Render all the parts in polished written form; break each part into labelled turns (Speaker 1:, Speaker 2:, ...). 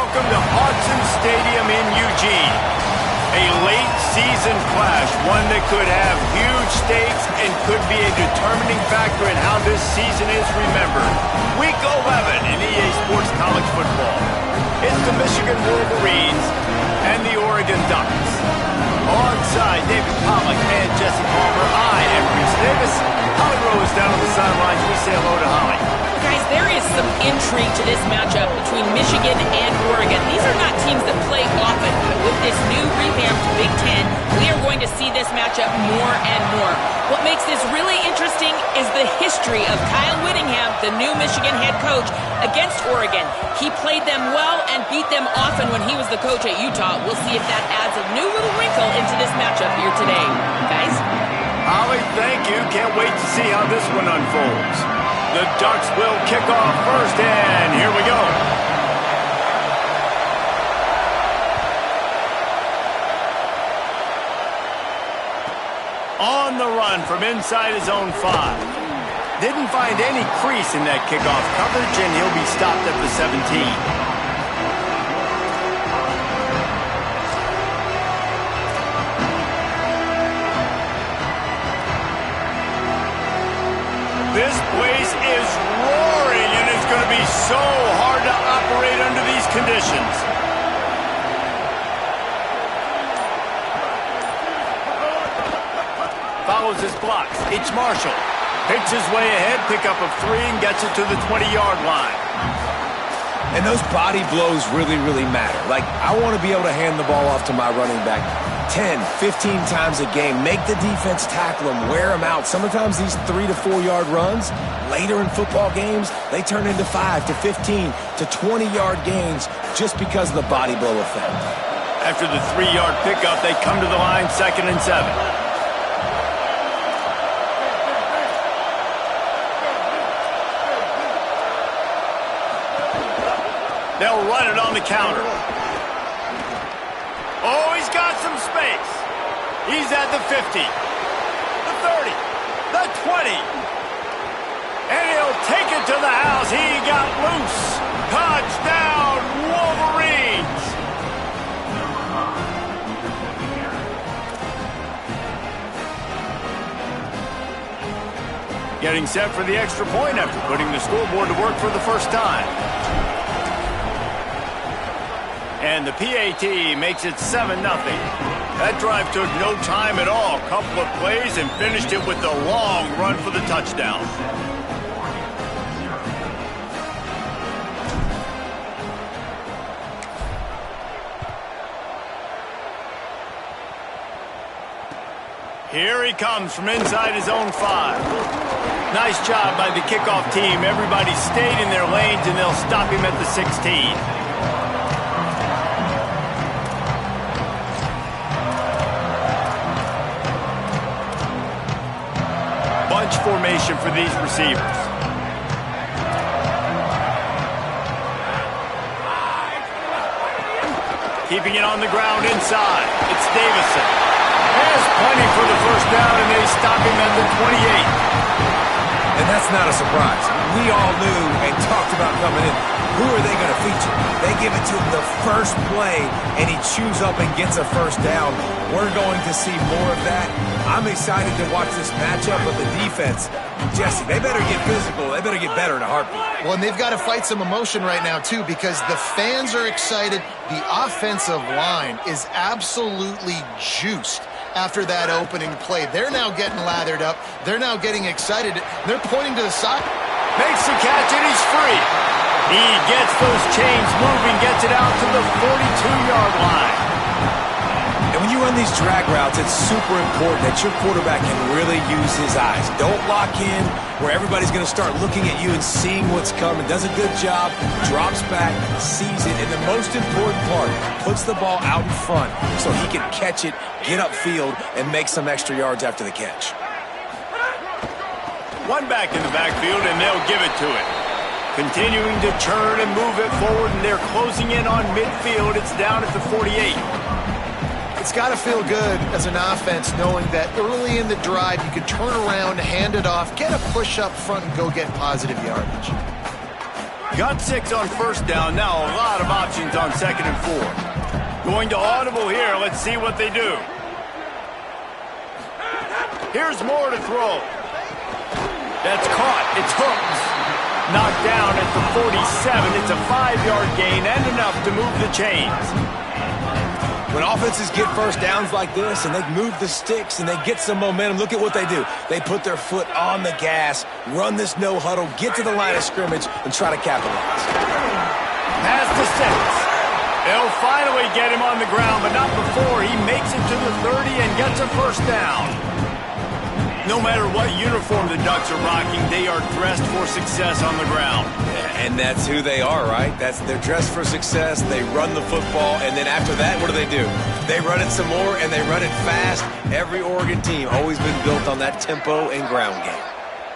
Speaker 1: welcome to Autzen Stadium in Eugene. A late-season clash, one that could have huge stakes and could be a determining factor in how this season is remembered. Week 11 in EA Sports College Football. It's the Michigan Wolverines and the Oregon Ducks. Alongside David Pollack and Jesse Palmer, I am Reese Davis. Holly Rowe is down on the sidelines. We say hello to Holly.
Speaker 2: Guys, there is some intrigue to this matchup between Michigan and Oregon. These are not teams that play often, but with this new revamped Big Ten, we are going to see this matchup more and more. What makes this really interesting is the history of Kyle Whittingham, the new Michigan head coach, against Oregon. He played them well and beat them often when he was the coach at Utah. We'll see if that adds a new little wrinkle into this matchup here today. Guys?
Speaker 1: Holly, thank you. Can't wait to see how this one unfolds. The Ducks will kick off first, and here we go. On the run from inside his own 5. Didn't find any crease in that kickoff coverage, and he'll be stopped at the 17. This place is roaring, and it's going to be so hard to operate under these conditions. Follows his blocks. H. Marshall picks his way ahead, pickup of 3, and gets it to the 20-yard line.
Speaker 3: And those body blows really, really matter. Like, I want to be able to hand the ball off to my running back 10, 15 times a game. Make the defense tackle him, wear him out. Sometimes these 3 to 4 yard runs, later in football games, they turn into 5 to 15 to 20-yard gains just because of the body blow effect.
Speaker 1: After the 3-yard pickup, they come to the line, 2nd and 7. They'll run it on the counter. Oh, he's got some space. He's at the 50, the 30, the 20. And he'll take it to the house. He got loose. Touchdown, Wolverines. Getting set for the extra point after putting the scoreboard to work for the first time. And the PAT makes it 7-0. That drive took no time at all. Couple of plays and finished it with a long run for the touchdown. Here he comes from inside his own 5. Nice job by the kickoff team. Everybody stayed in their lanes, and they'll stop him at the 16. Bunch formation for these receivers. Keeping it on the ground inside. It's Davison. There's plenty for the first down, and they stop him at the 28.
Speaker 3: And that's not a surprise. We all knew and talked about coming in. Who are they going to feature? They give it to him the first play, and he chews up and gets a first down. We're going to see more of that. I'm excited to watch this matchup of the defense. Jesse, they better get physical. They better get better in a heartbeat.
Speaker 4: Well, and they've got to fight some emotion right now, too, because the fans are excited. The offensive line is absolutely juiced after that opening play. They're now getting lathered up. They're now getting excited. They're pointing to the side.
Speaker 1: Makes the catch, and he's free. He gets those chains moving, gets it out to the 42-yard line.
Speaker 3: And when you run these drag routes, it's super important that your quarterback can really use his eyes. Don't lock in where everybody's going to start looking at you and seeing what's coming. Does a good job, drops back, sees it, and the most important part, puts the ball out in front so he can catch it, get upfield, and make some extra yards after the catch.
Speaker 1: One back in the backfield, and they'll give it to him. Continuing to turn and move it forward, and they're closing in on midfield. It's down at the 48.
Speaker 4: It's got to feel good as an offense knowing that early in the drive you can turn around, hand it off, get a push up front, and go get positive yardage.
Speaker 1: Got 6 on first down. Now a lot of options on 2nd and 4. Going to audible here. Let's see what they do. Here's Moore to throw. That's caught. It's hooked. Knocked down at the 47. It's a 5-yard gain and enough to move the chains.
Speaker 3: When offenses get first downs like this and they move the sticks and they get some momentum, look at what they do. They put their foot on the gas, run this no huddle, get to the line of scrimmage, and try to capitalize.
Speaker 1: Pass to 6. They'll finally get him on the ground, but not before he makes it to the 30 and gets a first down. No matter what uniform the Ducks are rocking, they are dressed for success on the ground.
Speaker 3: And that's who they are, right? They're dressed for success. They run the football, and then after that, what do? They run it some more, and they run it fast. Every Oregon team always been built on that tempo and ground game.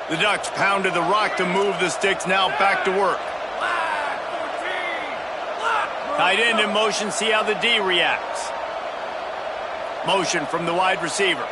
Speaker 1: The Ducks pounded the rock to move the sticks, now back to work. Tight end in motion, see how the D reacts. Motion from the wide receiver.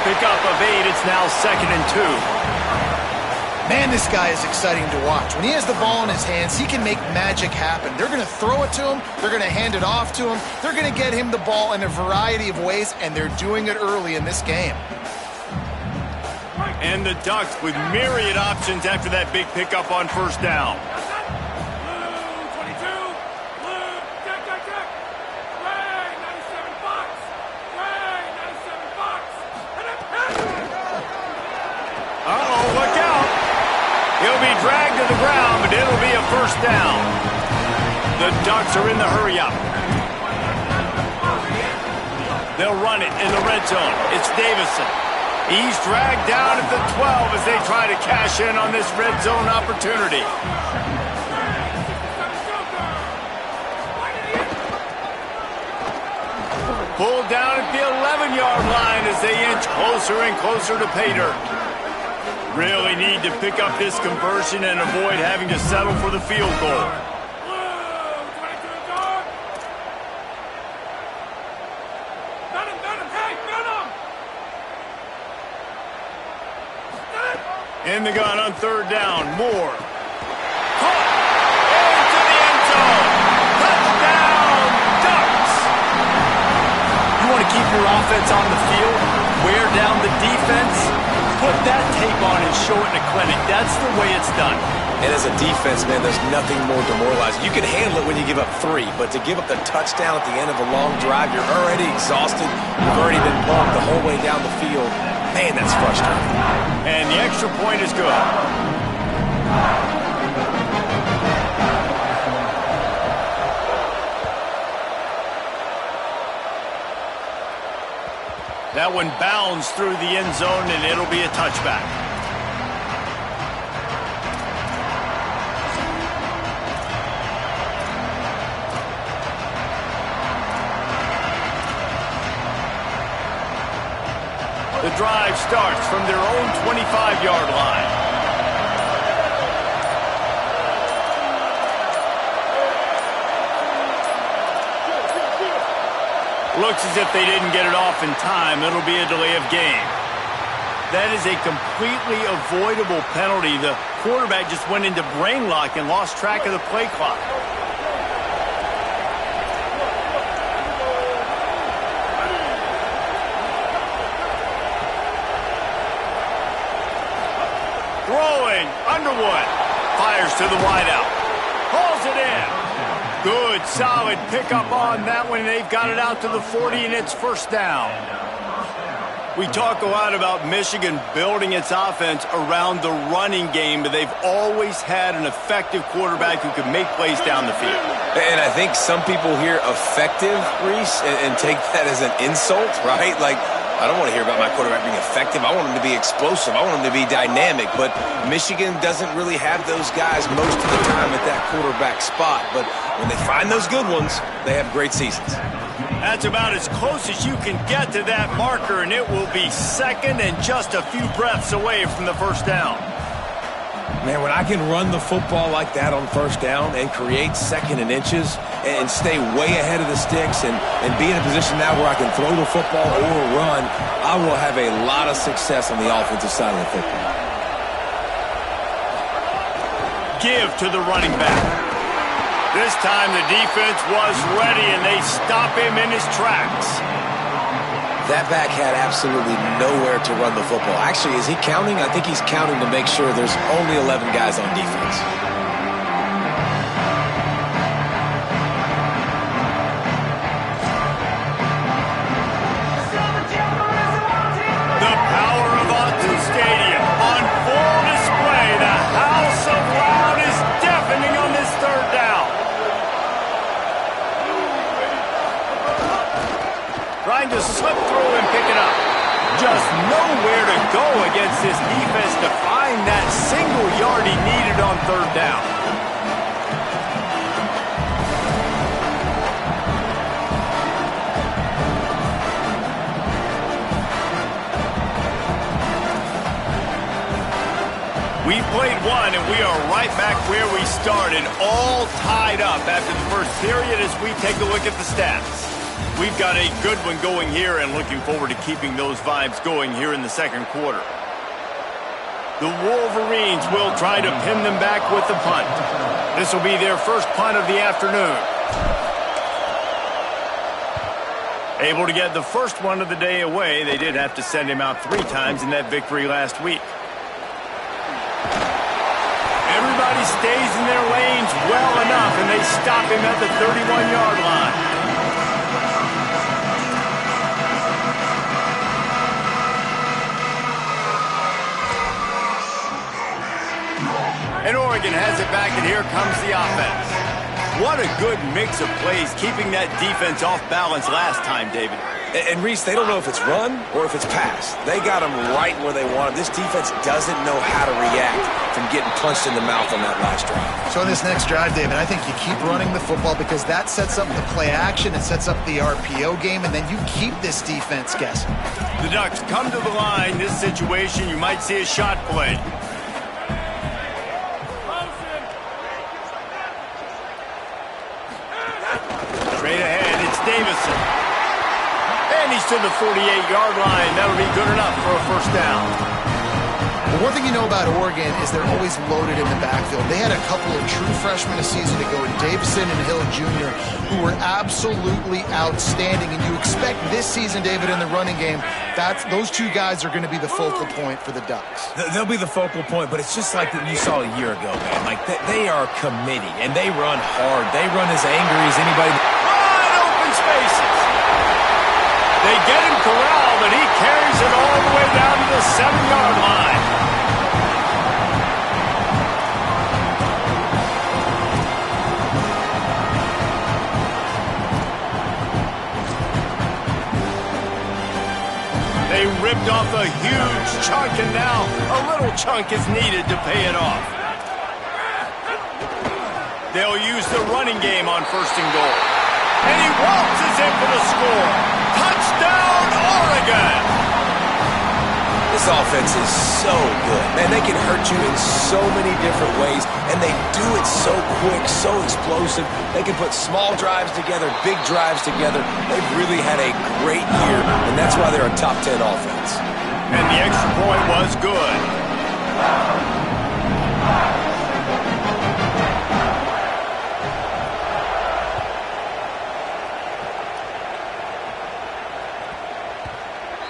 Speaker 1: Pickup of 8, it's now 2nd and 2.
Speaker 4: Man, this guy is exciting to watch. When he has the ball in his hands, he can make magic happen. They're going to throw it to him. They're going to hand it off to him. They're going to get him the ball in a variety of ways, and they're doing it early in this game.
Speaker 1: And the Ducks with myriad options after that big pickup on first down. Uh-oh, look out. He'll be dragged to the ground, but it'll be a first down. The Ducks are in the hurry-up. They'll run it in the red zone. It's Davison. He's dragged down at the 12 as they try to cash in on this red zone opportunity. Pulled down at the 11-yard line as they inch closer and closer to pay dirt. Really need to pick up this conversion and avoid having to settle for the field goal. In the gun on third down, Moore. Caught into the end zone. Touchdown, Ducks! You want to keep your offense on the field, wear down the defense, put that tape on and show it in a clinic. That's the way it's done.
Speaker 3: And as a defense, man, there's nothing more demoralizing. You can handle it when you give up 3, but to give up the touchdown at the end of a long drive, you're already exhausted. You've already been bumped the whole way down the field. Man, that's frustrating.
Speaker 1: And the extra point is good. That one bounds through the end zone, and it'll be a touchback. The drive starts from their own 25-yard line. Looks as if they didn't get it off in time. It'll be a delay of game. That is a completely avoidable penalty. The quarterback just went into brain lock and lost track of the play clock. Throwing, Underwood fires to the wideout, pulls it in. Good, solid pickup on that one. They've got it out to the 40, and it's first down. We talk a lot about Michigan building its offense around the running game, but they've always had an effective quarterback who can make plays down the field.
Speaker 3: And I think some people hear effective, Reese, and take that as an insult, right? Like, I don't want to hear about my quarterback being effective. I want him to be explosive. I want him to be dynamic. But Michigan doesn't really have those guys most of the time at that quarterback spot. But when they find those good ones, they have great seasons.
Speaker 1: That's about as close as you can get to that marker, and it will be second and just a few breaths away from the first down.
Speaker 3: Man, when I can run the football like that on first down and create second and inches and stay way ahead of the sticks and be in a position now where I can throw the football or run, I will have a lot of success on the offensive side of the football.
Speaker 1: Give to the running back. This time the defense was ready and they stop him in his tracks.
Speaker 3: That back had absolutely nowhere to run the football. Actually, is he counting? I think he's counting to make sure there's only 11 guys on defense.
Speaker 1: The power of Autzen Stadium on full display. The house of Loud is deafening on this third down. Trying to slip through and pick it up. Just nowhere to go against this defense to find that single yard he needed on third down. We played one, and we are right back where we started, all tied up after the first period as we take a look at the stats. We've got a good one going here and looking forward to keeping those vibes going here in the second quarter. The Wolverines will try to pin them back with the punt. This will be their first punt of the afternoon. Able to get the first one of the day away. They did have to send him out 3 times in that victory last week. Everybody stays in their lanes well enough, and they stop him at the 31-yard line. And Oregon has it back, and here comes the offense. What a good mix of plays, keeping that defense off balance last time, David.
Speaker 3: And Reese, they don't know if it's run or if it's pass. They got them right where they want them. This defense doesn't know how to react from getting punched in the mouth on that last drive.
Speaker 4: So in this next drive, David, I think you keep running the football because that sets up the play action, it sets up the RPO game, and then you keep this defense guessing.
Speaker 1: The Ducks come to the line. This situation, you might see a shot play. Straight ahead, it's Davison. And he's to the 48-yard line. That'll be good enough for a first down.
Speaker 4: Well, one thing you know about Oregon is they're always loaded in the backfield. They had a couple of true freshmen a season ago in Davison and Hill Jr. who were absolutely outstanding. And you expect this season, David, in the running game, those 2 guys are going to be the focal point for the Ducks.
Speaker 3: They'll be the focal point, but it's just like you saw a year ago, man. Like, they are committed, and they run hard. They run as angry as anybody.
Speaker 1: Wide open spaces. They get him corralled, and he carries it all the way down to the 7-yard line. They ripped off a huge chunk, and now a little chunk is needed to pay it off. They'll use the running game on first and goal. And he waltzes in for the score. Touchdown, Oregon!
Speaker 3: This offense is so good. Man, they can hurt you in so many different ways, and they do it so quick, so explosive. They can put small drives together, big drives together. They've really had a great year, and that's why they're a top 10 offense.
Speaker 1: And the extra point was good.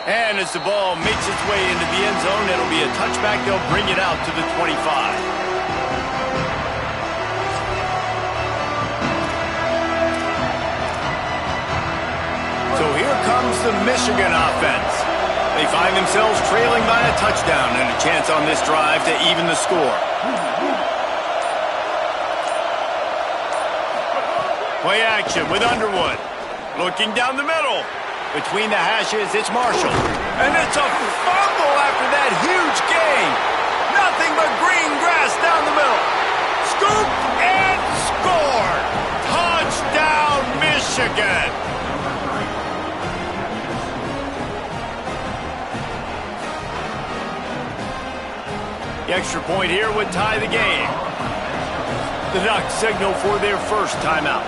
Speaker 1: And as the ball makes its way into the end zone, it'll be a touchback. They'll bring it out to the 25. So here comes the Michigan offense. They find themselves trailing by a touchdown and a chance on this drive to even the score. Play action with Underwood. Looking down the middle. Between the hashes, it's Marshall. And it's a fumble after that huge gain. Nothing but green grass down the middle. Scoop and score. Touchdown, Michigan. Yeah, extra point here would tie the game. The Ducks signal for their first timeout.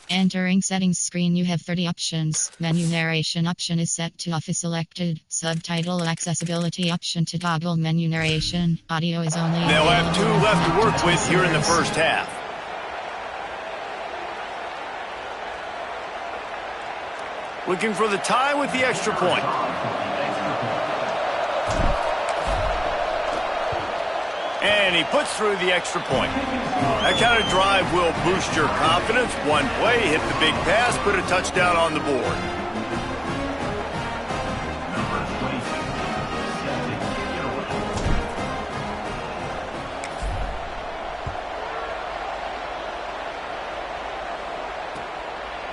Speaker 5: Entering settings screen, you have 30 options. Menu narration option is set to off is selected. Subtitle accessibility option to toggle menu narration. Audio is only
Speaker 1: They'll have 2 left to work with here in the first half. Looking for the tie with the extra point. And he puts through the extra point. That kind of drive will boost your confidence. One play, hit the big pass, put a touchdown on the board.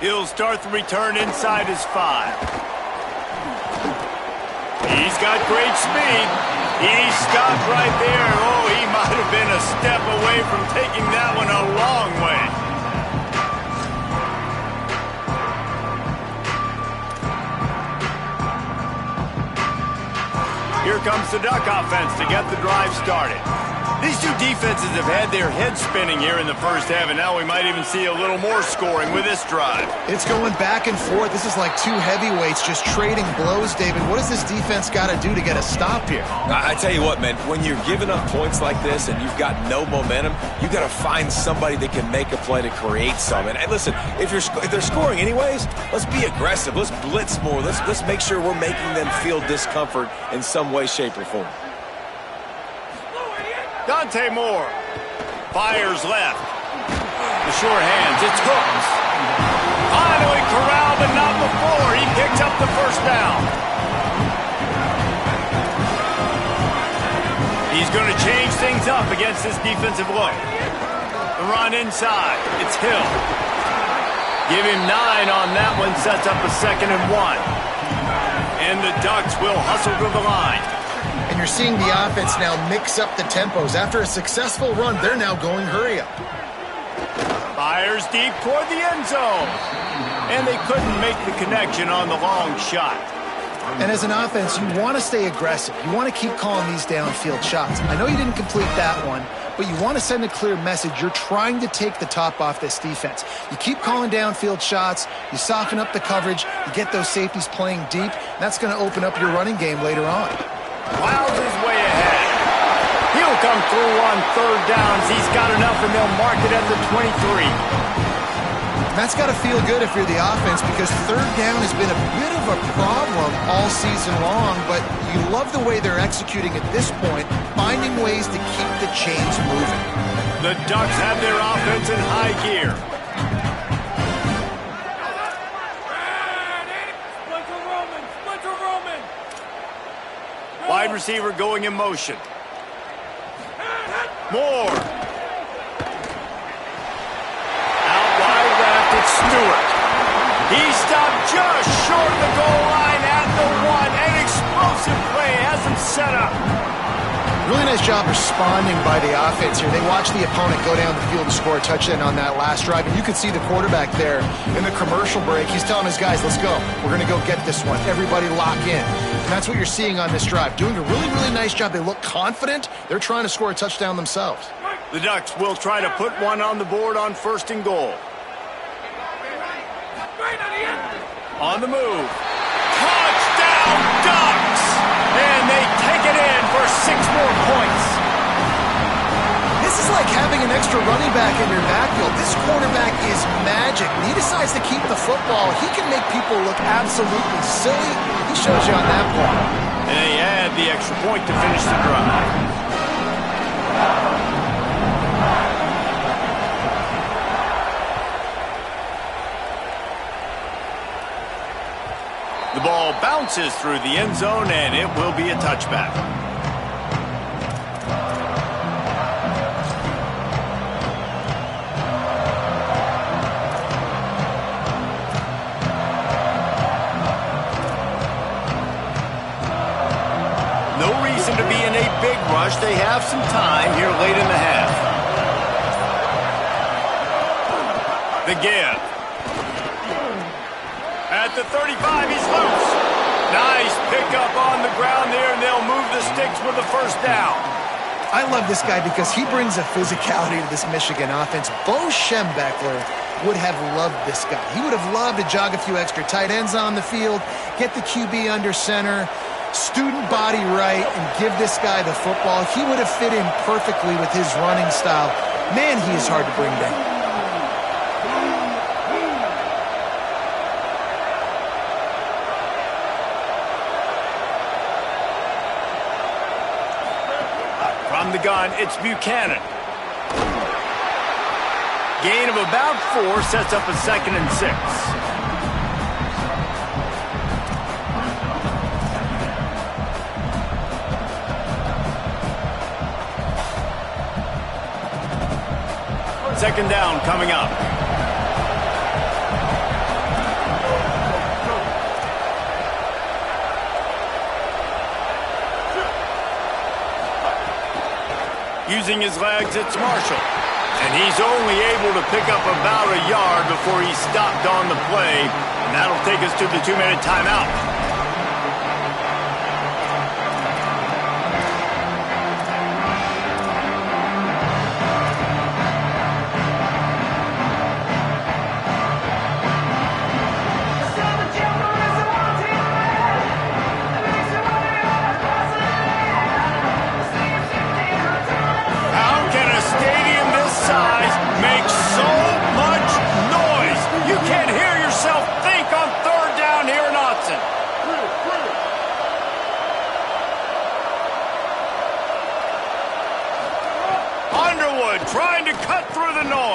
Speaker 1: He'll start the return inside his 5. He's got great speed. He stopped right there. Oh, he might have been a step away from taking that one a long way. Here comes the Duck offense to get the drive started. These two defenses have had their heads spinning here in the first half, and now we might even see a little more scoring with this drive.
Speaker 4: It's going back and forth. This is like 2 heavyweights just trading blows, David. What does this defense got to do to get a stop here?
Speaker 3: I tell you what, man, when you're giving up points like this and you've got no momentum, you got to find somebody that can make a play to create some. And listen, if they're scoring anyways, let's be aggressive. Let's blitz more. Let's make sure we're making them feel discomfort in some way, shape, or form.
Speaker 1: Dante Moore fires left. The short hands, it's Hooks. Finally corralled, but not before. He picks up the first down. He's going to change things up against this defensive look. The run inside, it's Hill. Give him 9 on that one, sets up a 2nd and 1. And the Ducks will hustle to the line.
Speaker 4: And you're seeing the offense now mix up the tempos. After a successful run, they're now going hurry up.
Speaker 1: Fires deep toward the end zone. And they couldn't make the connection on the long shot.
Speaker 4: And as an offense, you want to stay aggressive. You want to keep calling these downfield shots. I know you didn't complete that one, but you want to send a clear message. You're trying to take the top off this defense. You keep calling downfield shots. You soften up the coverage. You get those safeties playing deep. That's going to open up your running game later on.
Speaker 1: Plows his way ahead. He'll come through on 3rd downs. He's got enough, and they'll mark it at the 23.
Speaker 4: And that's got to feel good if you're the offense, because 3rd down has been a bit of a problem all season long, but you love the way they're executing at this point, finding ways to keep the chains moving.
Speaker 1: The Ducks have their offense in high gear. Wide receiver going in motion. Moore. Out wide left, it's Stewart. He stopped just short of the goal line at the 1. An explosive play has him set up.
Speaker 4: Really nice job responding by the offense here. They watched the opponent go down the field and score a touchdown on that last drive. And you can see the quarterback there in the commercial break. He's telling his guys, let's go. We're going to go get this one. Everybody lock in. And that's what you're seeing on this drive. Doing a really, really nice job. They look confident. They're trying to score a touchdown themselves.
Speaker 1: The Ducks will try to put one on the board on 1st and goal. On the move. Touchdown, Ducks! And they take it in for 6 more points.
Speaker 4: This is like having an extra running back in your backfield. This quarterback is magic. When he decides to keep the football, he can make people look absolutely silly. He shows you on that play.
Speaker 1: And they add the extra point to finish the drive. The ball bounces through the end zone, and it will be a touchback. No reason to be in a big rush. They have some time here late in the half. The give. At the 35, he's loose. Nice pickup on the ground there, and they'll move the sticks with the first down.
Speaker 4: I love this guy because he brings a physicality to this Michigan offense. Bo Schembechler would have loved this guy. He would have loved to jog a few extra tight ends on the field, get the QB under center, student body right, and give this guy the football. He would have fit in perfectly with his running style. Man, he is hard to bring down.
Speaker 1: From the gun, it's Buchanan. Gain of about 4 sets up a 2nd and 6. Second down coming up. Using his legs, it's Marshall. And he's only able to pick up about a yard before he's stopped on the play. And that'll take us to the 2-minute timeout. Trying to cut through the noise. Oh,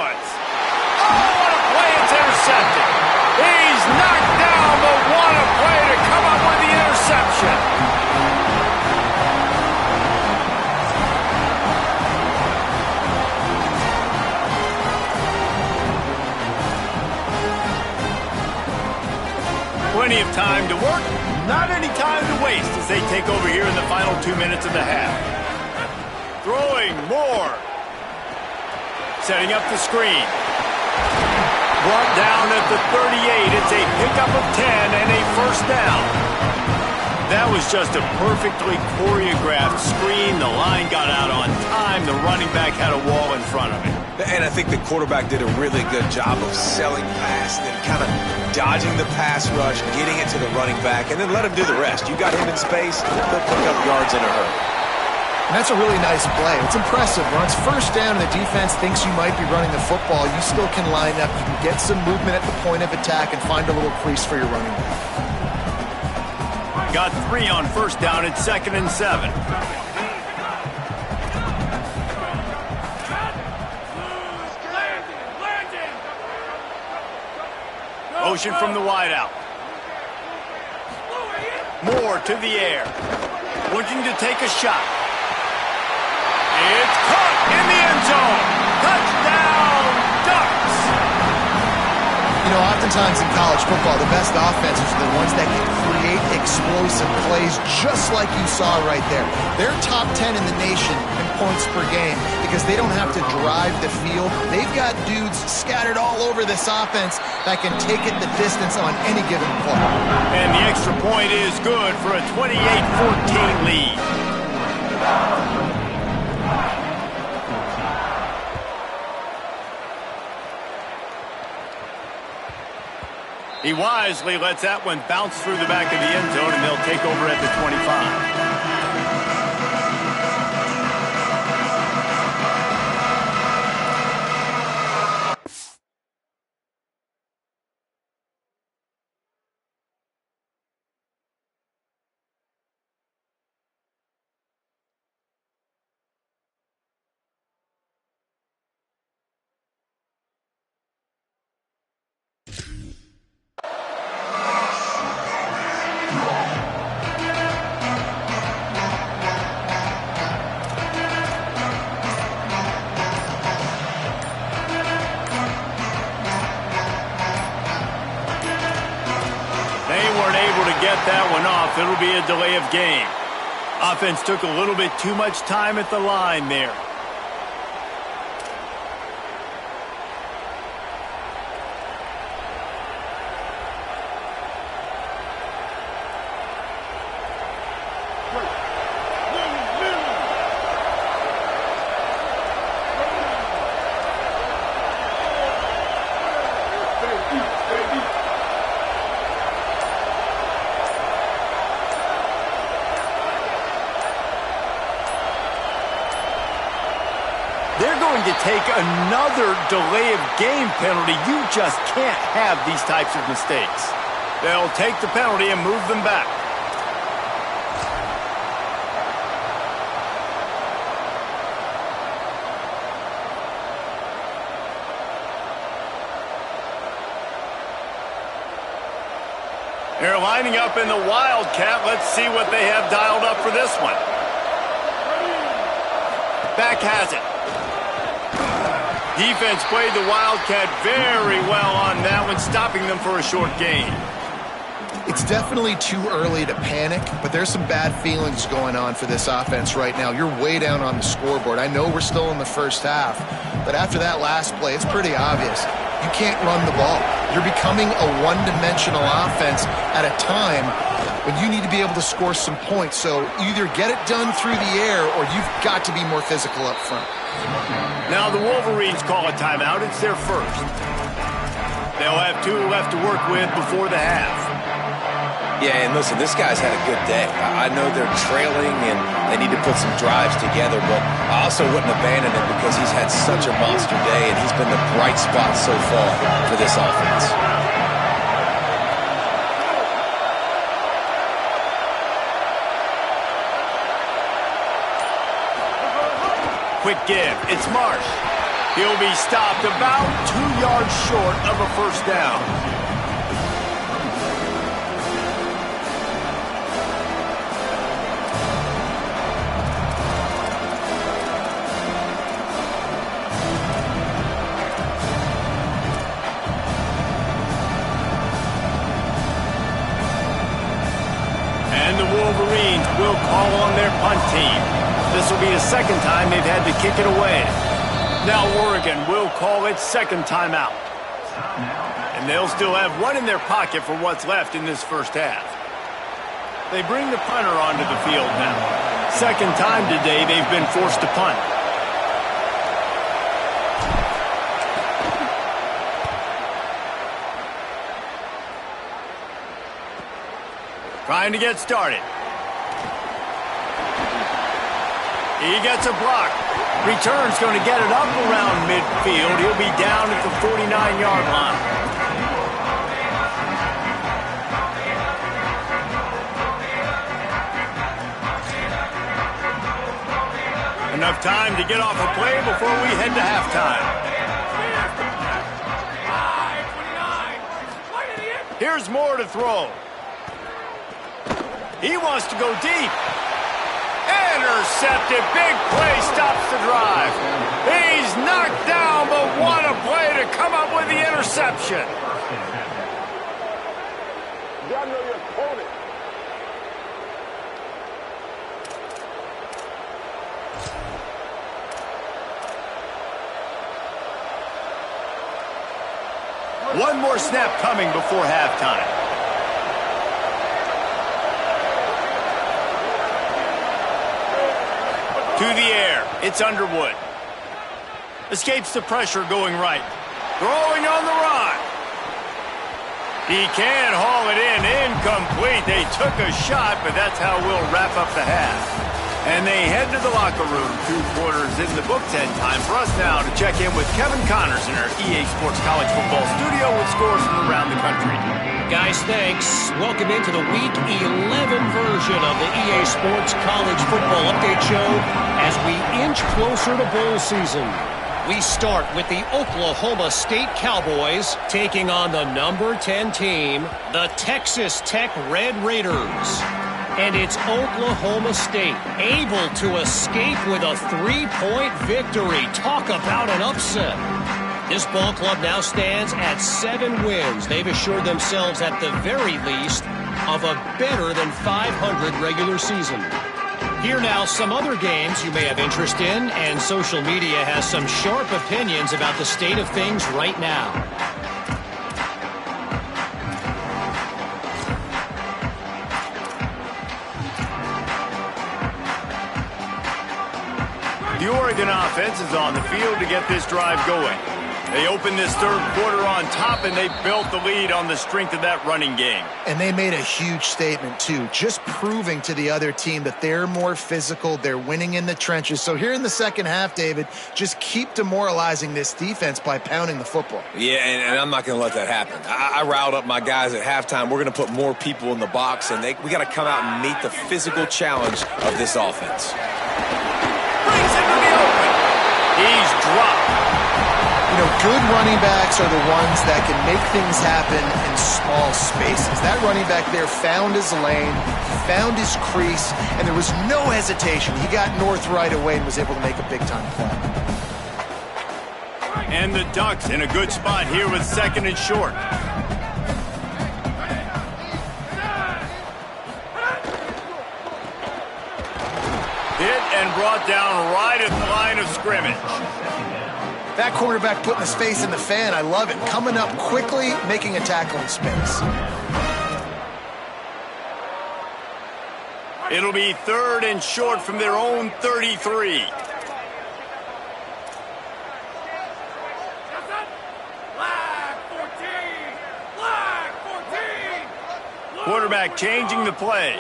Speaker 1: what a play. It's intercepted. He's knocked down, but what a play to come up with the interception. Plenty of time to work, not any time to waste as they take over here in the final 2 minutes of the half. Throwing more. Setting up the screen. Brought down at the 38. It's a pickup of 10 and a first down. That was just a perfectly choreographed screen. The line got out on time. The running back had a wall in front of him.
Speaker 3: And I think the quarterback did a really good job of selling past and kind of dodging the pass rush, getting it to the running back, and then let him do the rest. You got him in space, he'll pick up yards in a hurry.
Speaker 4: And that's a really nice play. It's impressive. When it's first down and the defense thinks you might be running the football, you still can line up. You can get some movement at the point of attack and find a little crease for your running back.
Speaker 1: Got 3 on first down. It's 2nd and 7. Motion from the wideout. Moore to the air. Looking to take a shot. It's caught in the end zone. Touchdown, Ducks.
Speaker 4: You know, oftentimes in college football, the best offenses are the ones that can create explosive plays just like you saw right there. They're top 10 in the nation in points per game because they don't have to drive the field. They've got dudes scattered all over this offense that can take it the distance on any given play.
Speaker 1: And the extra point is good for a 28-14 lead. He wisely lets that one bounce through the back of the end zone, and they'll take over at the 25. That one off. It'll be a delay of game. Offense took a little bit too much time at the line there. take another delay of game penalty. You just can't have these types of mistakes. They'll take the penalty and move them back. They're lining up in the Wildcat. Let's see what they have dialed up for this one. Back has it. Defense played the Wildcat very well on that one, stopping them for a short gain.
Speaker 4: It's definitely too early to panic, but there's some bad feelings going on for this offense right now. You're way down on the scoreboard. I know we're still in the first half, but after that last play, it's pretty obvious. You can't run the ball. You're becoming a one-dimensional offense at a time when you need to be able to score some points. So either get it done through the air or you've got to be more physical up front.
Speaker 1: Now the Wolverines call a timeout. It's their first. They'll have 2 left to work with before the half.
Speaker 3: Yeah, and listen, this guy's had a good day. I know they're trailing and they need to put some drives together, but I also wouldn't abandon him because he's had such a monster day and he's been the bright spot so far for this offense.
Speaker 1: Quick give. It's Marsh. He'll be stopped about 2 yards short of a first down. And the Wolverines will call on their punt team. This will be the second time they've had to kick it away. Now Oregon will call its second timeout. And they'll still have 1 in their pocket for what's left in this first half. They bring the punter onto the field now. Second time today they've been forced to punt. Trying to get started. He gets a block. Return's going to get it up around midfield. He'll be down at the 49-yard line. Enough time to get off a play before we head to halftime. Here's Moore to throw. He wants to go deep. Intercepted. Big play stops the drive. He's knocked down, but what a play to come up with the interception. One more snap coming before halftime. To the air. It's Underwood. Escapes the pressure going right. Throwing on the run. He can haul it in. Incomplete. They took a shot, but that's how we'll wrap up the half. And they head to the locker room. 2 quarters in the books, and time for us now to check in with Kevin Connors in our EA Sports College Football studio with scores from around the country.
Speaker 6: Guys, thanks. Welcome into the Week 11 version of the EA Sports College Football Update Show as we inch closer to bowl season. We start with the Oklahoma State Cowboys taking on the number 10 team, the Texas Tech Red Raiders. And it's Oklahoma State able to escape with a 3-point victory. Talk about an upset. This ball club now stands at 7 wins. They've assured themselves at the very least of a better than 500 regular season. Here now some other games you may have interest in, and social media has some sharp opinions about the state of things right now.
Speaker 1: The Oregon offense is on the field to get this drive going. They opened this third quarter on top, and they built the lead on the strength of that running game.
Speaker 4: And they made a huge statement, too, just proving to the other team that they're more physical, they're winning in the trenches. So here in the second half, David, just keep demoralizing this defense by pounding the football.
Speaker 3: Yeah, and I'm not going to let that happen. I riled up my guys at halftime. We're going to put more people in the box, and we got to come out and meet the physical challenge of this offense.
Speaker 1: Brings it to the open. He's dropped.
Speaker 4: You know, good running backs are the ones that can make things happen in small spaces. That running back there found his lane, found his crease, and there was no hesitation. He got north right away and was able to make a big-time play.
Speaker 1: And the Ducks in a good spot here with second and short. Hit and brought down right at the line of scrimmage.
Speaker 4: That quarterback putting his face in the fan, I love it. Coming up quickly, making a tackle in space.
Speaker 1: It'll be third and short from their own 33. Quarterback changing the play.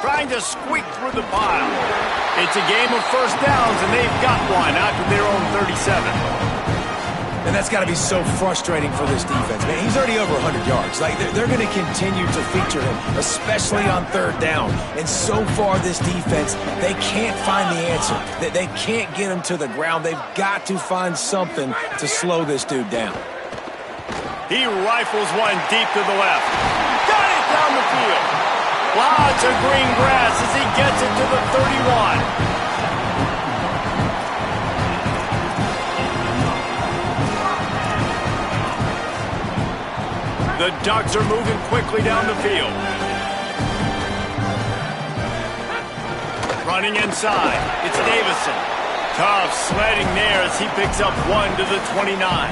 Speaker 1: Trying to squeak through the pile. It's a game of first downs, and they've got one out to their own 37.
Speaker 3: And that's got to be so frustrating for this defense. Man, he's already over 100 yards. Like, they're going to continue to feature him, especially on third down. And so far, this defense, they can't find the answer. They can't get him to the ground. They've got to find something to slow this dude down.
Speaker 1: He rifles one deep to the left. Got it down the field. Lots of green grass as he gets it to the 31. The Ducks are moving quickly down the field. Running inside, it's Davison. Tough sledding there as he picks up one to the 29.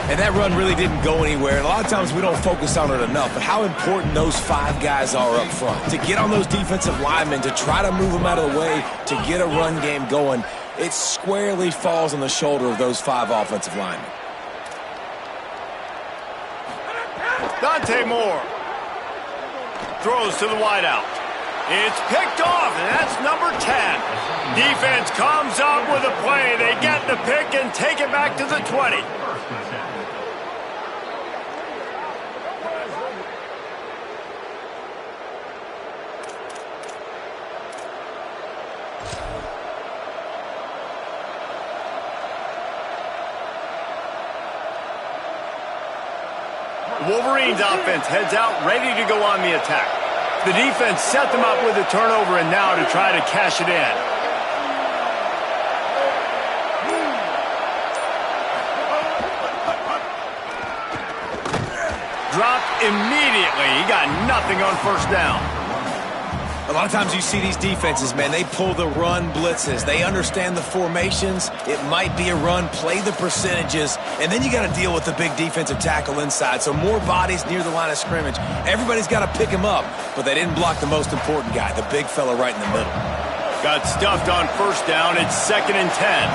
Speaker 3: And that run really didn't go anywhere. And a lot of times we don't focus on it enough. But how important those five guys are up front. To get on those defensive linemen, to try to move them out of the way, to get a run game going, it squarely falls on the shoulder of those five offensive linemen.
Speaker 1: Dante Moore throws to the wideout. It's picked off, and that's number 10. Defense comes up with a play. They get the pick and take it back to the 20. Wolverines offense heads out, ready to go on the attack. The defense set them up with a turnover and now to try to cash it in. Dropped immediately. He got nothing on first down.
Speaker 3: A lot of times you see these defenses, man, they pull the run blitzes. They understand the formations. It might be a run, play the percentages, and then you got to deal with the big defensive tackle inside. So more bodies near the line of scrimmage. Everybody's got to pick him up, but they didn't block the most important guy, the big fella right in the middle.
Speaker 1: Got stuffed on first down. It's 2nd and 10.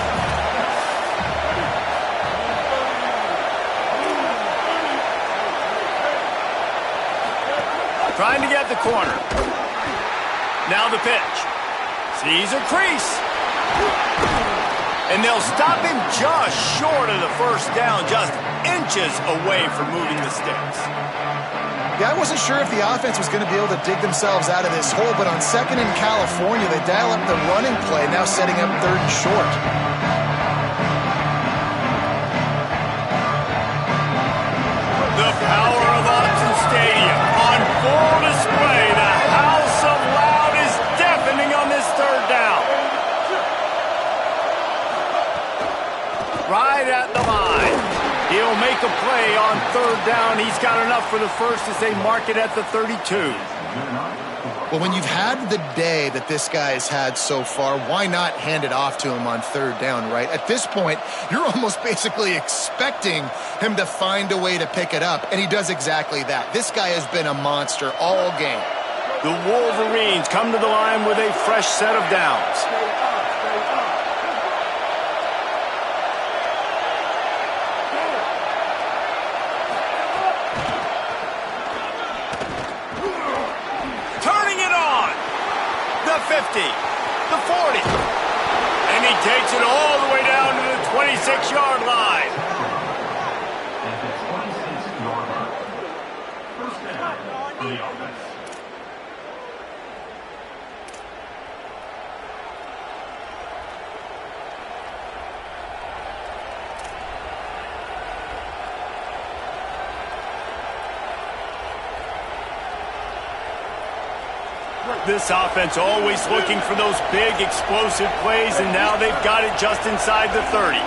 Speaker 1: Trying to get the corner. Now the pitch. Sees a crease. And they'll stop him just short of the first down, just inches away from moving the sticks.
Speaker 4: Yeah, I wasn't sure if the offense was going to be able to dig themselves out of this hole, but on 2nd in California, they dial up the running play, now setting up 3rd and short.
Speaker 1: The power of Autzen Stadium on full display. The House of Loud is deafening on this 3rd down. Right at the line. He'll make a play on 3rd down. He's got enough for the first as they mark it at the 32.
Speaker 4: Well, when you've had the day that this guy has had so far, why not hand it off to him on 3rd down, right? At this point, you're almost basically expecting him to find a way to pick it up, and he does exactly that. This guy has been a monster all game.
Speaker 1: The Wolverines come to the line with a fresh set of downs. Turning it on. The 50, the 40. And he takes it all the way down to the 26-yard line.
Speaker 7: At the 26-yard line. First down for the offense.
Speaker 1: This offense always looking for those big, explosive plays, and now they've got it just inside the 30.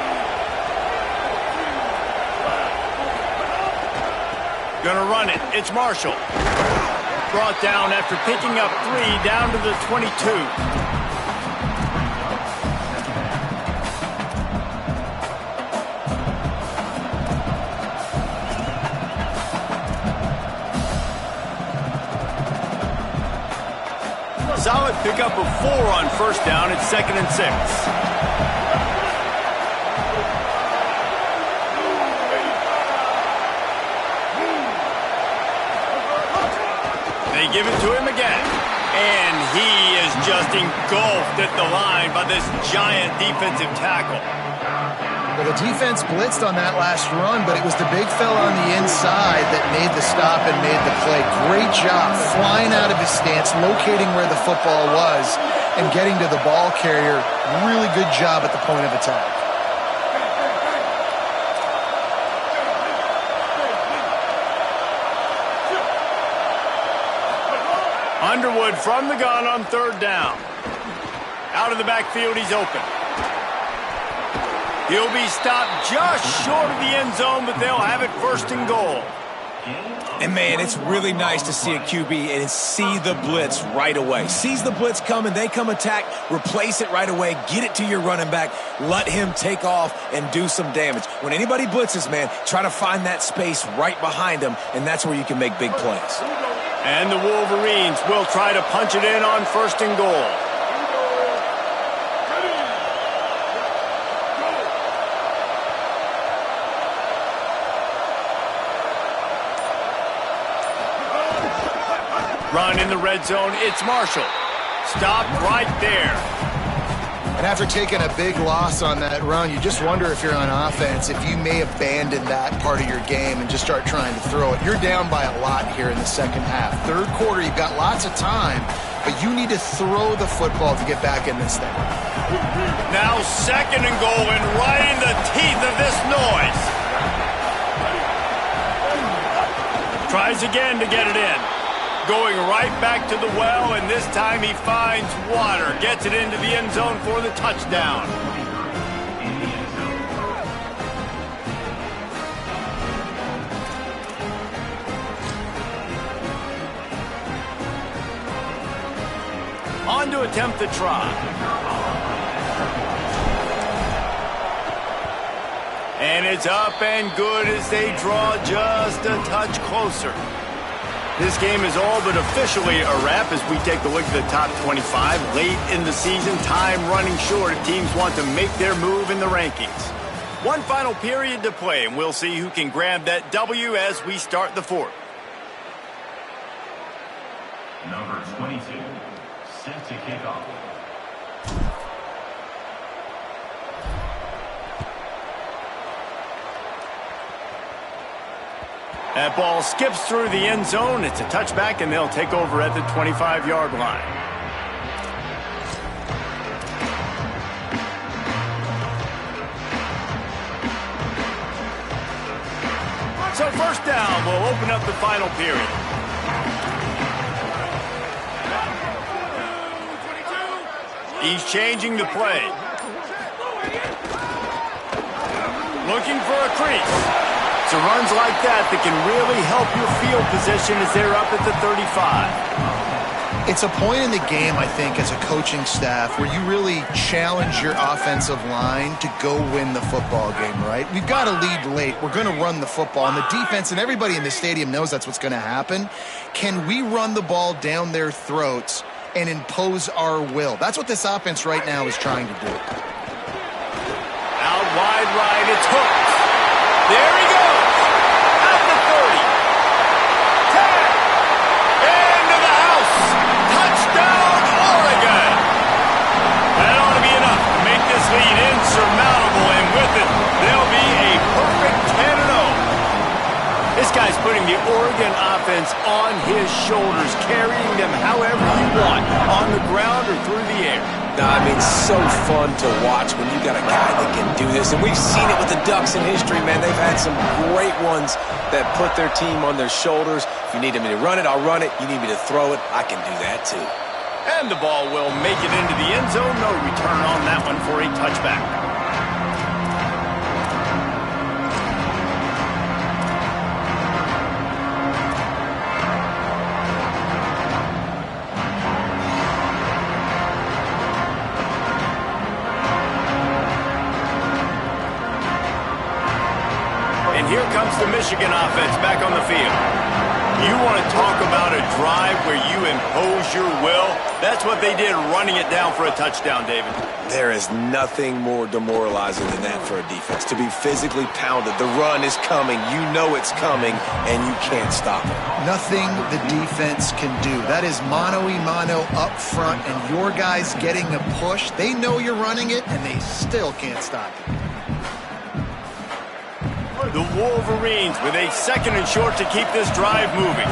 Speaker 1: Gonna run it. It's Marshall. Brought down after picking up 3 down to the 22. Solid pickup of 4 on first down. It's 2nd and 6. They give it to him again. And he is just engulfed at the line by this giant defensive tackle.
Speaker 4: Well, the defense blitzed on that last run, but it was the big fella on the inside that made the stop and made the play. Great job flying out of his stance, locating where the football was, and getting to the ball carrier. Really good job at the point of attack.
Speaker 1: Underwood from the gun on 3rd down. Out of the backfield, he's open. He'll be stopped just short of the end zone, but they'll have it 1st and goal.
Speaker 3: And, man, it's really nice to see a QB and see the blitz right away. Sees the blitz coming, they come attack, replace it right away, get it to your running back, let him take off and do some damage. When anybody blitzes, man, try to find that space right behind them, and that's where you can make big plays.
Speaker 1: And the Wolverines will try to punch it in on 1st and goal. Run in the red zone, it's Marshall. Stopped right there.
Speaker 4: And after taking a big loss on that run, you just wonder if you're on offense, if you may abandon that part of your game and just start trying to throw it. You're down by a lot here in the second half. 3rd quarter, you've got lots of time, but you need to throw the football to get back in this thing.
Speaker 1: Now 2nd and goal, and right in the teeth of this noise. Tries again to get it in. Going right back to the well, and this time he finds water. Gets it into the end zone for the touchdown. On to attempt the try. And it's up and good as they draw just a touch closer. This game is all but officially a wrap as we take a look at the top 25. Late in the season, time running short if teams want to make their move in the rankings. One final period to play, and we'll see who can grab that W as we start the 4th.
Speaker 7: Number 22, set to kick off.
Speaker 1: That ball skips through the end zone. It's a touchback, and they'll take over at the 25-yard line. So 1st down will open up the final period. He's changing the play. Looking for a crease. It's runs like that can really help your field position as they're up at the 35.
Speaker 4: It's a point in the game, I think, as a coaching staff where you really challenge your offensive line to go win the football game, right? We've got to lead late. We're going to run the football. And the defense and everybody in the stadium knows that's what's going to happen. Can we run the ball down their throats and impose our will? That's what this offense right now is trying to do.
Speaker 1: Out wide right, it's hooked. There he goes. Out the 30. 10. Into the house. Touchdown, Oregon. That ought to be enough to make this lead insurmountable, and with it, they'll be a perfect 10-0. This guy's putting the Oregon offense on his shoulders, carrying them however you want, on the ground or through the air.
Speaker 3: I mean, so fun to watch when you got a guy that can do this. And we've seen it with the Ducks in history, man. They've had some great ones that put their team on their shoulders. If you need me to run it, I'll run it. You need me to throw it, I can do that too.
Speaker 1: And the ball will make it into the end zone. No return on that one for a touchback. Here comes the Michigan offense back on the field. You want to talk about a drive where you impose your will? That's what they did, running it down for a touchdown, David.
Speaker 3: There is nothing more demoralizing than that for a defense. To be physically pounded. The run is coming. You know it's coming, and you can't stop it.
Speaker 4: Nothing the defense can do. That is mano-a-mano up front, and your guys getting a push. They know you're running it, and they still can't stop it.
Speaker 1: The Wolverines with a 2nd and short to keep this drive moving.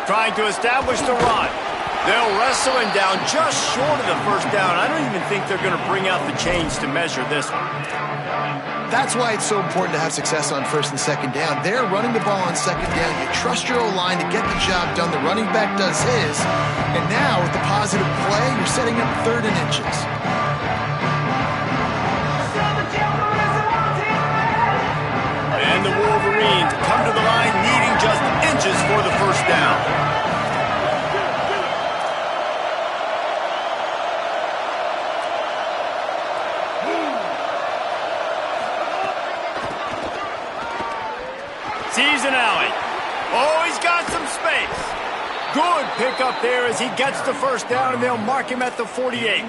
Speaker 1: Trying to establish the run. They'll wrestle him down just short of the first down. I don't even think they're going to bring out the chains to measure this one.
Speaker 4: That's why it's so important to have success on 1st and 2nd down. They're running the ball on 2nd down. You trust your O-line to get the job done. The running back does his. And now, with the positive play, you're setting up 3rd and inches.
Speaker 1: And the Wolverines come to the line needing just inches for the first down. Sees an alley. Oh, he's got some space. Good pickup there as he gets the first down, and they'll mark him at the 48.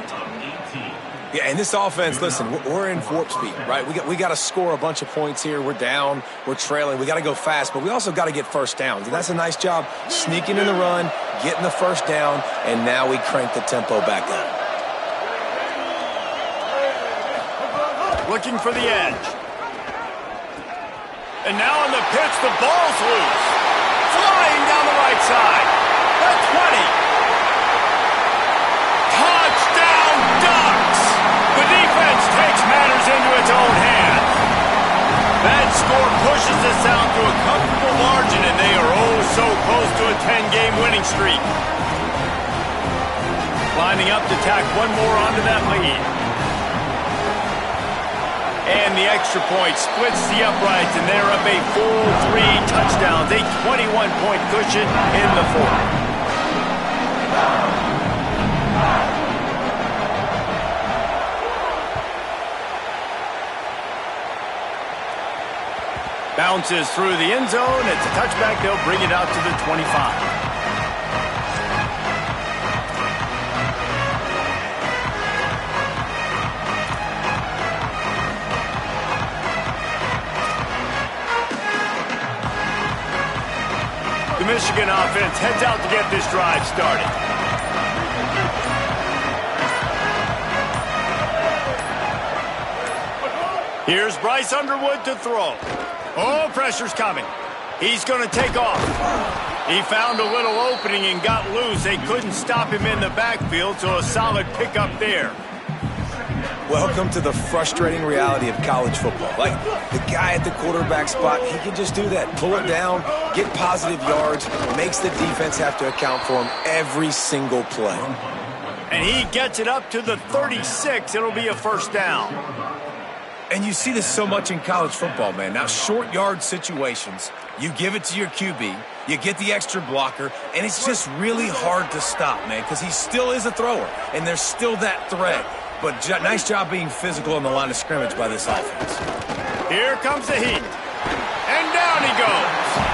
Speaker 3: Yeah, and this offense, listen, we're in warp speed, right? We got to score a bunch of points here. We're down. We're trailing. We got to go fast, but we also got to get first downs. And that's a nice job sneaking in the run, getting the first down, and now we crank the tempo back up.
Speaker 1: Looking for the edge. And now on the pitch, the ball's loose. Flying down the right side. The 20. Touchdown, Ducks! The defense takes matters into its own hands. That score pushes us out to a comfortable margin, and they are oh so close to a 10-game winning streak. Lining up to tack one more onto that lead. And the extra point splits the uprights, and they're up a full 3 touchdowns, a 21-point cushion in the 4th. Bounces through the end zone. It's a touchback. They'll bring it out to the 25. The Michigan offense heads out to get this drive started. Here's Bryce Underwood to throw. Oh, pressure's coming. He's going to take off. He found a little opening and got loose. They couldn't stop him in the backfield, so a solid pickup there.
Speaker 3: Welcome to the frustrating reality of college football. Like, the guy at the quarterback spot, he can just do that. Pull it down, get positive yards, makes the defense have to account for him every single play.
Speaker 1: And he gets it up to the 36. It'll be a first down.
Speaker 3: And you see this so much in college football, man. Now, short yard situations, you give it to your QB, you get the extra blocker, and it's just really hard to stop, man, because he still is a thrower, and there's still that threat. But nice job being physical on the line of scrimmage by this offense.
Speaker 1: Here comes the heat. And down he goes.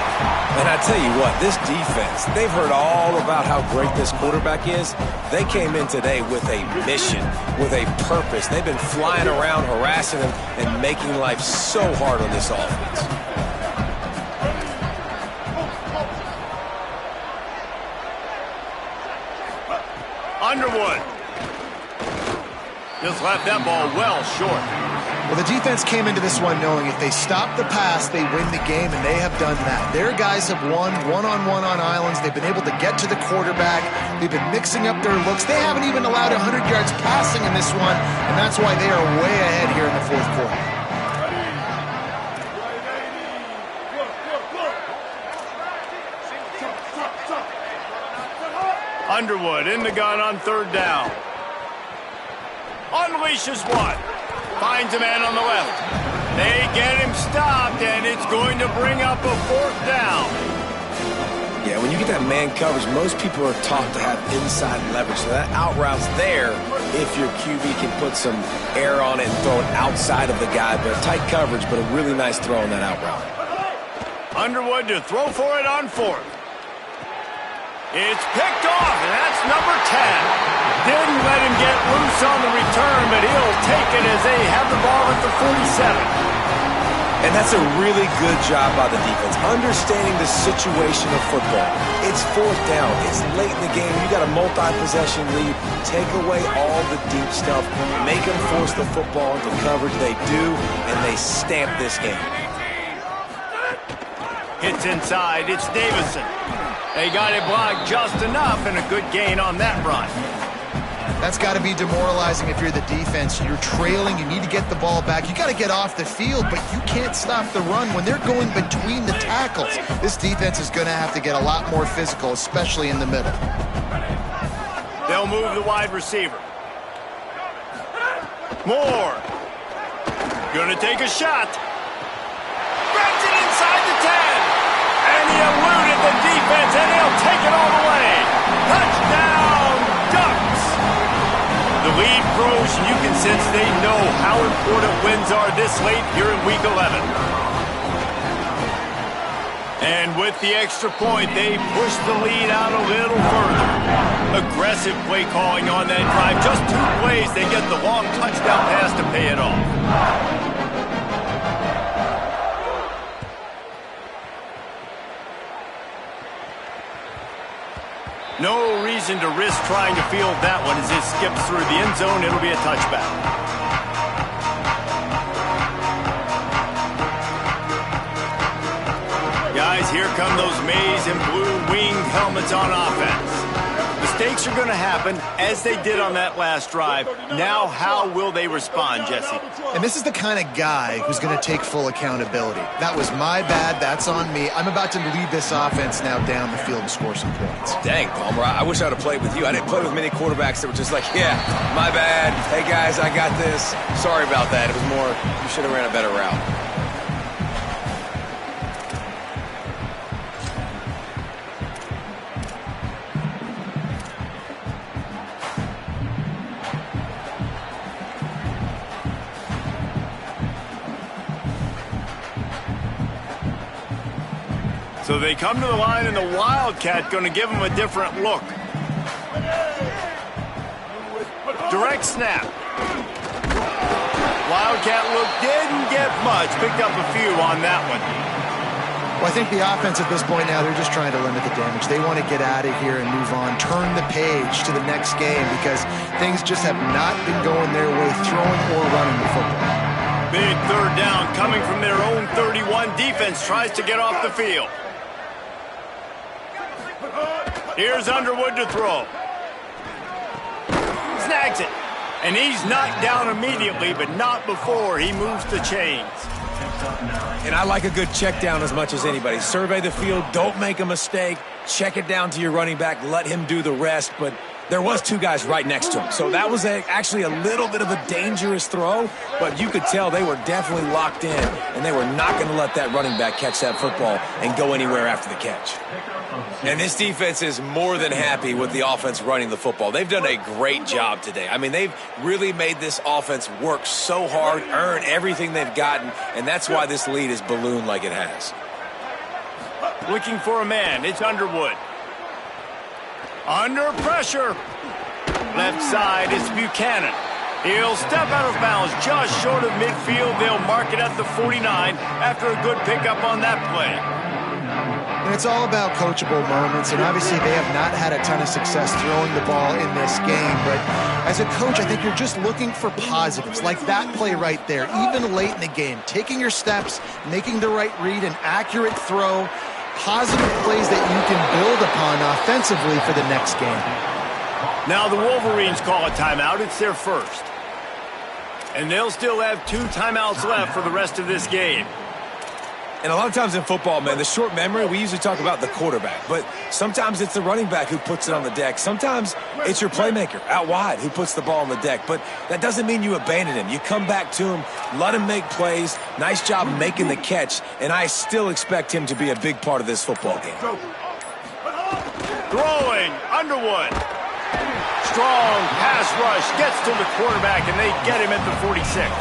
Speaker 3: And I tell you what, this defense, they've heard all about how great this quarterback is. They came in today with a mission, with a purpose. They've been flying around, harassing him, and making life so hard on this offense.
Speaker 1: Underwood. Just left that ball well short.
Speaker 4: Well, the defense came into this one knowing if they stop the pass, they win the game, and they have done that. Their guys have won one-on-one on islands. They've been able to get to the quarterback. They've been mixing up their looks. They haven't even allowed 100 yards passing in this one, and that's why they are way ahead here in the fourth quarter.
Speaker 1: Underwood in the gun on third down. Unleashes one. Finds a man on the left. They get him stopped, and it's going to bring up a fourth down.
Speaker 3: Yeah, when you get that man coverage, most people are taught to have inside leverage. So that out route's there if your QB can put some air on it and throw it outside of the guy. But tight coverage, but a really nice throw on that out route.
Speaker 1: Underwood to throw for it on fourth. It's picked off, and that's number 10. Didn't let him get loose on the return, but he'll take it as they have the ball at the 47.
Speaker 3: And that's a really good job by the defense, understanding the situation of football. It's fourth down. It's late in the game. You got a multi-possession lead. Take away all the deep stuff. Make them force the football into coverage. They do, and they stamp this game.
Speaker 1: Hits inside. It's Davison. They got it blocked just enough, and a good gain on that run.
Speaker 4: That's got to be demoralizing if you're the defense. You're trailing. You need to get the ball back. You got to get off the field, but you can't stop the run when they're going between the tackles. This defense is going to have to get a lot more physical, especially in the middle.
Speaker 1: They'll move the wide receiver. Moore. Going to take a shot. Grabs it inside the 10. And he eluded the defense, and he'll take it all the way. Touchdown, Ducks. The lead grows, and you can sense they know how important wins are this late here in Week 11. And with the extra point, they push the lead out a little further. Aggressive play calling on that drive. Just 2 plays, they get the long touchdown pass to pay it off. No reason to risk trying to field that one as it skips through the end zone. It'll be a touchback. Guys, here come those maize and blue winged helmets on offense. Mistakes are going to happen, as they did on that last drive. Now, how will they respond, Jesse?
Speaker 4: And this is the kind of guy who's going to take full accountability. That was my bad. That's on me. I'm about to lead this offense now down the field and score some points.
Speaker 3: Dang, Palmer, I wish I would have played with you. I didn't play with many quarterbacks that were just like, yeah, my bad. Hey, guys, I got this. Sorry about that. It was more, you should have ran a better route.
Speaker 1: So they come to the line, and the Wildcat going to give them a different look. Direct snap. Wildcat look didn't get much. Picked up a few on that one.
Speaker 4: Well, I think the offense at this point now, they're just trying to limit the damage. They want to get out of here and move on, turn the page to the next game because things just have not been going their way, throwing or running the football.
Speaker 1: Big third down coming from their own 31. Defense tries to get off the field. Here's Underwood to throw. Snags it. And he's knocked down immediately, but not before he moves the chains.
Speaker 3: And I like a good check down as much as anybody. Survey the field. Don't make a mistake. Check it down to your running back. Let him do the rest. But there was two guys right next to him. So that was actually a little bit of a dangerous throw, but you could tell they were definitely locked in, and they were not going to let that running back catch that football and go anywhere after the catch.
Speaker 1: And this defense is more than happy with the offense running the football. They've done a great job today. I mean, they've really made this offense work so hard, earn everything they've gotten, and that's why this lead is ballooned like it has.
Speaker 8: Looking for a man. It's Underwood. Under pressure. Left side, it's Buchanan. He'll step out of bounds just short of midfield. They'll mark it at the 49 after a good pickup on that play.
Speaker 9: And it's all about coachable moments, and obviously they have not had a ton of success throwing the ball in this game. But as a coach, I think you're just looking for positives, like that play right there, even late in the game. Taking your steps, making the right read, an accurate throw, positive plays that you can build upon offensively for the next game.
Speaker 8: Now the Wolverines call a timeout. It's their first. And they'll still have 2 timeouts left for the rest of this game.
Speaker 3: And a lot of times in football, man, the short memory, we usually talk about the quarterback. But sometimes it's the running back who puts it on the deck. Sometimes it's your playmaker out wide who puts the ball on the deck. But that doesn't mean you abandon him. You come back to him, let him make plays. Nice job making the catch. And I still expect him to be a big part of this football game.
Speaker 8: Throwing, Underwood. Strong pass rush, gets to the quarterback, and they get him at the 46.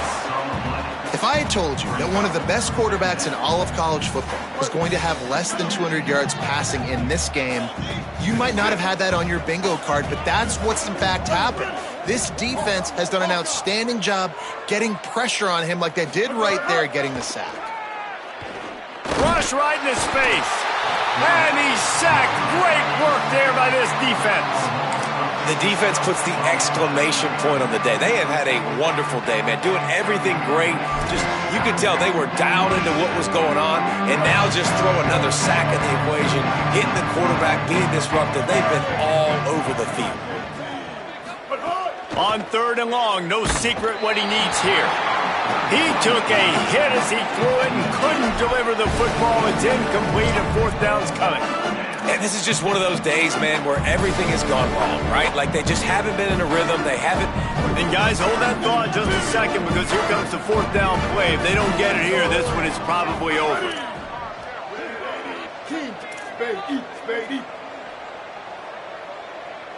Speaker 9: If I had told you that one of the best quarterbacks in all of college football was going to have less than 200 yards passing in this game, you might not have had that on your bingo card, but that's what's in fact happened. This defense has done an outstanding job getting pressure on him like they did right there getting the sack.
Speaker 8: Rush right in his face. And he's sacked. Great work there by this defense.
Speaker 1: The defense puts the exclamation point on the day. They have had a wonderful day, man, doing everything great. Just, you could tell they were dialed into what was going on, and now just throw another sack in the equation, hitting the quarterback, being disruptive. They've been all over the field.
Speaker 8: On 3rd and long, no secret what he needs here. He took a hit as he threw it and couldn't deliver the football. It's incomplete, and 4th down's coming.
Speaker 1: And this is just one of those days, man, where everything has gone wrong, right? Like they just haven't been in a rhythm. They haven't.
Speaker 8: And guys, hold that thought just a second, because here comes the 4th down play. If they don't get it here, this one is probably over.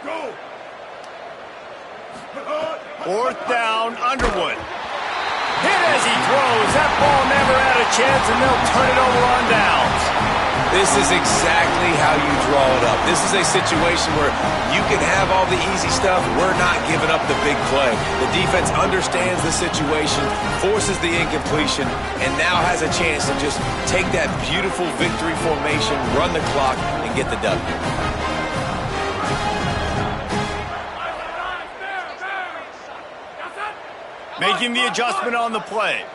Speaker 8: Go. 4th down, Underwood. Hit as he throws. That ball never had a chance, and they'll turn it over on downs.
Speaker 1: This is exactly how you draw it up. This is a situation where you can have all the easy stuff. We're not giving up the big play. The defense understands the situation, forces the incompletion, and now has a chance to just take that beautiful victory formation, run the clock, and get the W.
Speaker 8: Making the adjustment on the play.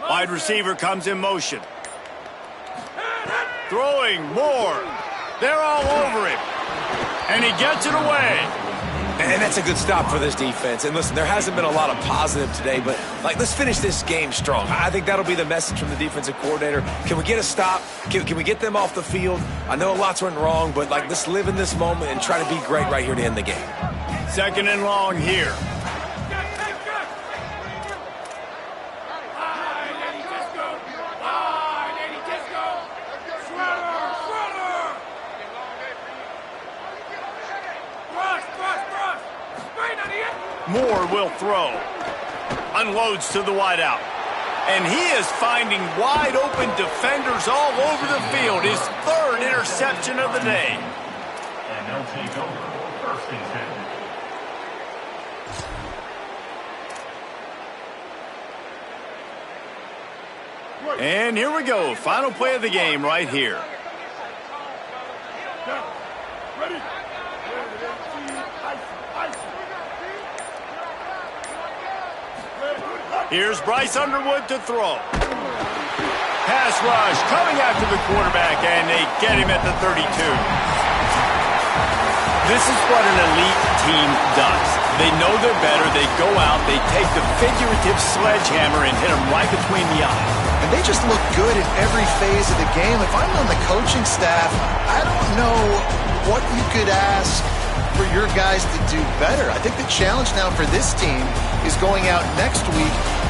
Speaker 8: Wide receiver comes in motion. Throwing more. They're all over him. And he gets it away.
Speaker 3: And that's a good stop for this defense. And listen, there hasn't been a lot of positive today, but let's finish this game strong. I think that'll be the message from the defensive coordinator. Can we get a stop? Can we get them off the field? I know a lot's went wrong, but let's live in this moment and try to be great right here to end the game.
Speaker 8: 2nd and long here. Moore will throw. Unloads to the wideout. And he is finding wide open defenders all over the field. His 3rd interception of the day.
Speaker 7: And they'll take over 1st and 10.
Speaker 8: And here we go. Final play of the game right here. Here's Bryce Underwood to throw. Pass rush coming after the quarterback, and they get him at the 32. This is what an elite team does. They know they're better. They go out. They take the figurative sledgehammer and hit him right between the eyes.
Speaker 9: And they just look good in every phase of the game. If I'm on the coaching staff, I don't know
Speaker 4: what you could ask for your guys to do better. I think the challenge now for this team is going out next week